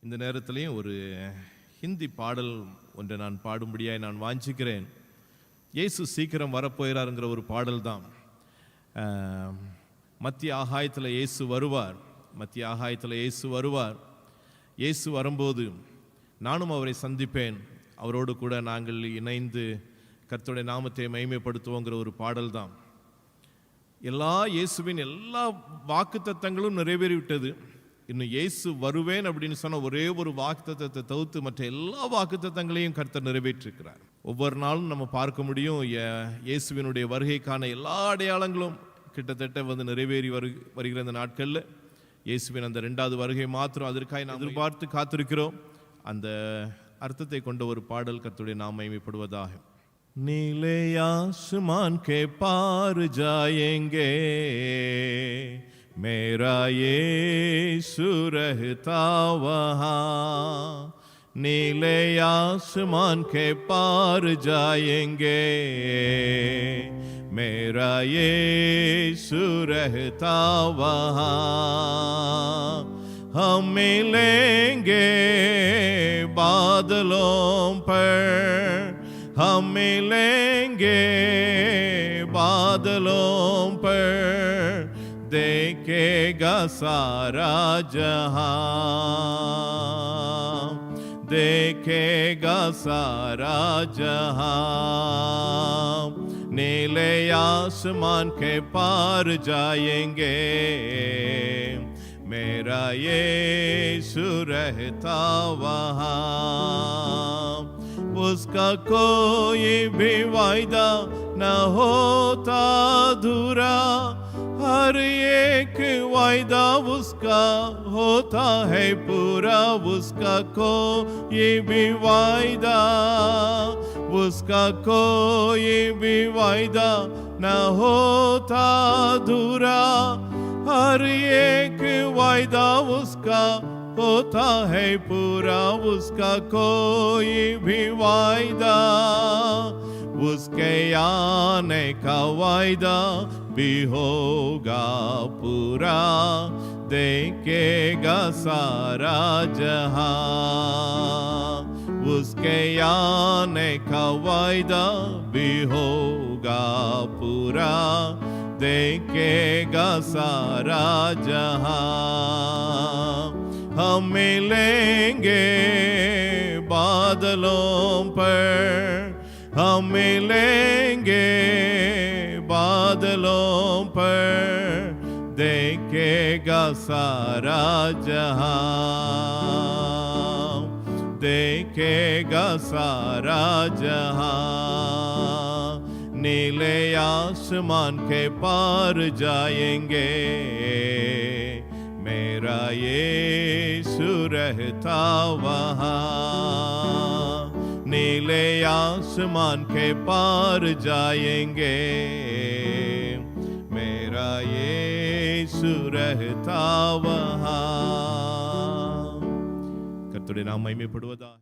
இந்த நேரத்திலையும் ஒரு ஹிந்தி பாடல் ஒன்றை நான் பாடும்படியாய் நான் வாஞ்சிக்கிறேன். இயேசு சீக்கிரம் வரப்போகிறாருங்கிற ஒரு பாடல் தான். மத்திய ஆகாயத்தில் இயேசு வருவார். மத்திய ஆகாயத்தில் இயேசு வருவார். இயேசு வரும்போது நானும் அவரை சந்திப்பேன். அவரோடு கூட நாங்கள் இணைந்து கர்த்தருடைய நாமத்தை மகிமைப்படுத்துவோங்கிற ஒரு பாடல் தான். இயேசுவின் எல்லா வாக்குத்தத்தங்களும் நிறைவேறிவிட்டது. இன்னும் இயேசு வருவேன் அப்படின்னு சொன்ன ஒரே ஒரு வாக்குத்தத்தத்தை தவிர்த்து மற்ற எல்லா வாக்குத்தத்தங்களையும் கர்த்தர் நிறைவேற்றிருக்கிறார். ஒவ்வொரு நாளும் நம்ம பார்க்க முடியும் இயேசுவினுடைய வருகைக்கான எல்லா அடையாளங்களும் கிட்டத்தட்ட நிறைவேறி வருகிற இந்த நாட்களில் இயேசுவின் அந்த 2வது வருகை மாத்திரம் அதற்காக நாம் எதிர்பார்த்து காத்திருக்கிறோம். அந்த அர்த்தத்தை கொண்ட ஒரு பாடல் கர்த்தருடைய நாமம் மகிமைப்படுவதாக. नीले आसमान के पार जाएंगे, मेरा यीशु रहता वहाँ. नीले आसमान के पार जाएंगे, मेरा यीशु रहता वहाँ. हम मिलेंगे बादलों पर, हम मिलेंगे बादलों पर, देखेगा सारा जहां, देखेगा सारा जहां. नीले आसमान के पार जाएंगे, मेरा यीशु रहता वहाँ. उसका कोई भी वायदा न होता अधूरा, हर एक वायदा उसका होता है पूरा. उसका कोई भी वायदा, उसका कोई भी वायदा न होता अधूरा, हर एक वायदा उसका होता है पूरा. उसका कोई भी वायदा, उसके आने का वायदा भी होगा पूरा, देखेगा सारा जहां. उसके आने का वायदा भी होगा पूरा, देखेगा सारा जहां. हम मिलेंगे बादलों पर, हम मिलेंगे बादलों पर, देखेगा सारा जहां, देखेगा सारा जहां. नीले आसमान के पार जाएंगे, मेरा यीशु रहता वहाँ. नीले आसमान के पार जाएंगे, मेरा यीशु रहता वहाँ. கர்த்தருடைய நாமம் மகிமைப்படுவதாக.